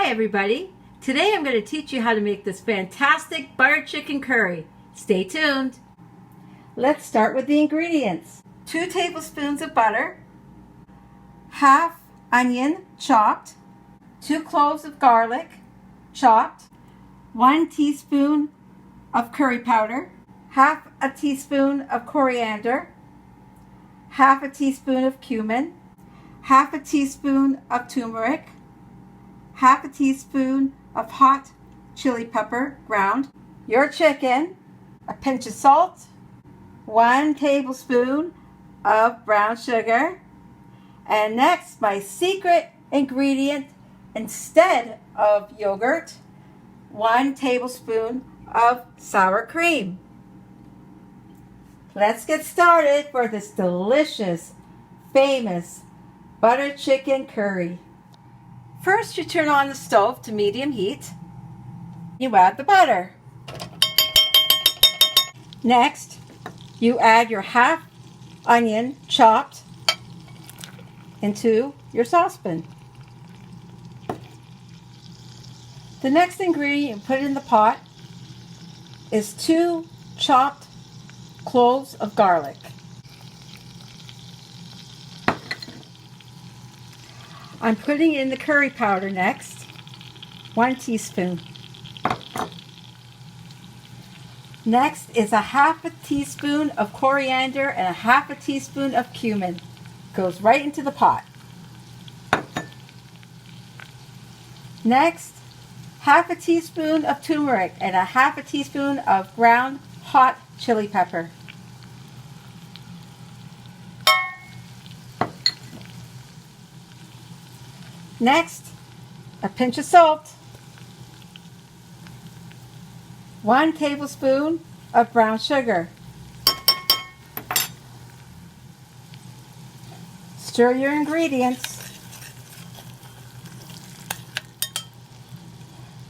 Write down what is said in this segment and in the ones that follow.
Hi everybody! Today I'm going to teach you how to make this fantastic butter chicken curry. Stay tuned! Let's start with the ingredients. 2 tablespoons of butter, half onion chopped, 2 cloves of garlic chopped, 1 teaspoon of curry powder, half a teaspoon of coriander, half a teaspoon of cumin, half a teaspoon of turmeric, half a teaspoon of hot chili pepper ground, your chicken, a pinch of salt, 1 tablespoon of brown sugar, and next my secret ingredient instead of yogurt, 1 tablespoon of sour cream. Let's get started for this delicious, famous butter chicken curry. First, you turn on the stove to medium heat. You add the butter. Next, you add your half onion chopped into your saucepan. The next ingredient you put in the pot is 2 chopped cloves of garlic. I'm putting in the curry powder next, 1 teaspoon. Next is a half a teaspoon of coriander and a half a teaspoon of cumin. Goes right into the pot. Next, half a teaspoon of turmeric and a half a teaspoon of ground hot chili pepper. Next, a pinch of salt, 1 tablespoon of brown sugar. Stir your ingredients.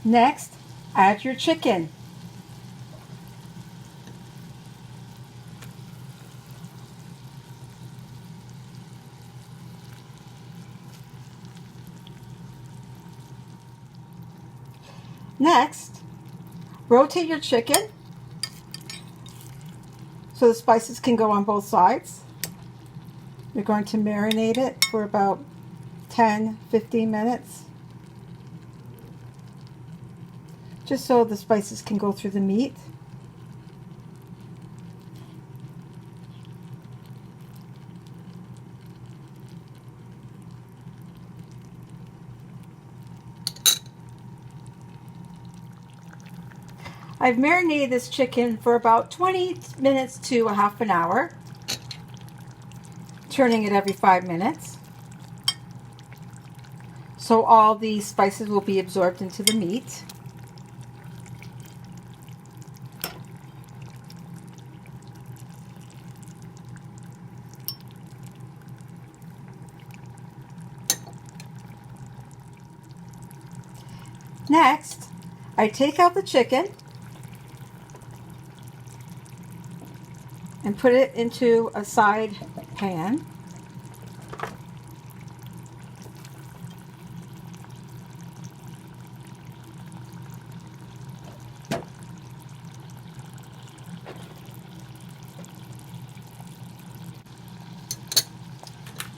Next, add your chicken. Next, rotate your chicken so the spices can go on both sides. You're going to marinate it for about 10-15 minutes, just so the spices can go through the meat. I've marinated this chicken for about 20 minutes to a half an hour, turning it every 5 minutes, so all the spices will be absorbed into the meat. Next, I take out the chicken and put it into a side pan.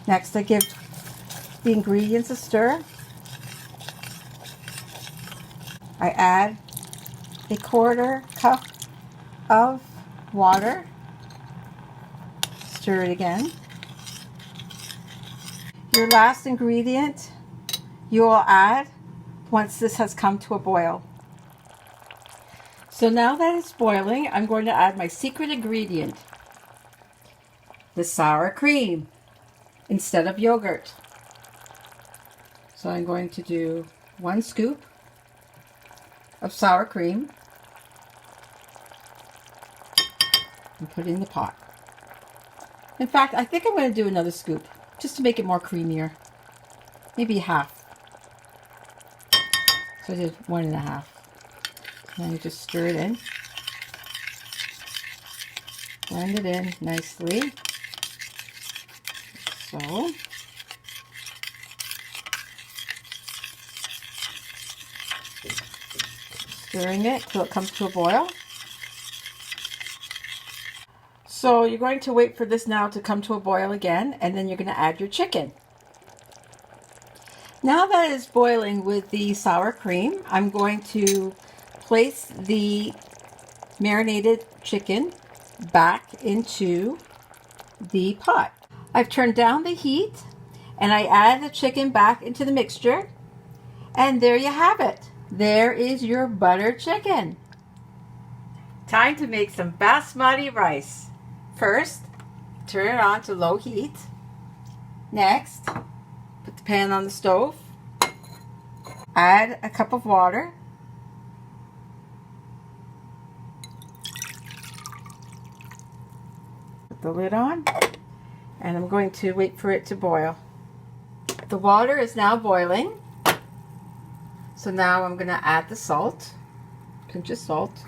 Next, I give the ingredients a stir. I add a 1/4 cup of water. Stir it again. Your last ingredient you will add once this has come to a boil. So now that it's boiling, I'm going to add my secret ingredient, the sour cream instead of yogurt. So I'm going to do 1 scoop of sour cream and put it in the pot. In fact, I think I'm going to do another scoop just to make it more creamier. Maybe half. So I did 1.5. Then you just stir it in. Blend it in nicely. So. stirring it till it comes to a boil. So you're going to wait for this now to come to a boil again, and then you're going to add your chicken. Now that it's boiling with the sour cream, I'm going to place the marinated chicken back into the pot. I've turned down the heat and I add the chicken back into the mixture, and there you have it. There is your butter chicken. Time to make some basmati rice. First, turn it on to low heat. Next, put the pan on the stove. Add a cup of water. Put the lid on, and I'm going to wait for it to boil. The water is now boiling, so now I'm going to add the salt, pinch of salt,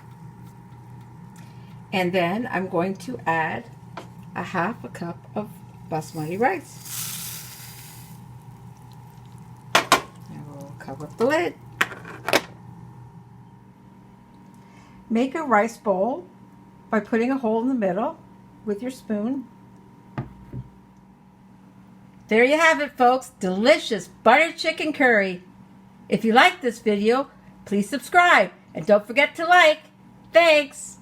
and then I'm going to add a half a cup of basmati rice. And we'll cover up the lid. Make a rice bowl by putting a hole in the middle with your spoon. There you have it, folks. Delicious butter chicken curry. If you like this video, please subscribe and don't forget to like. Thanks.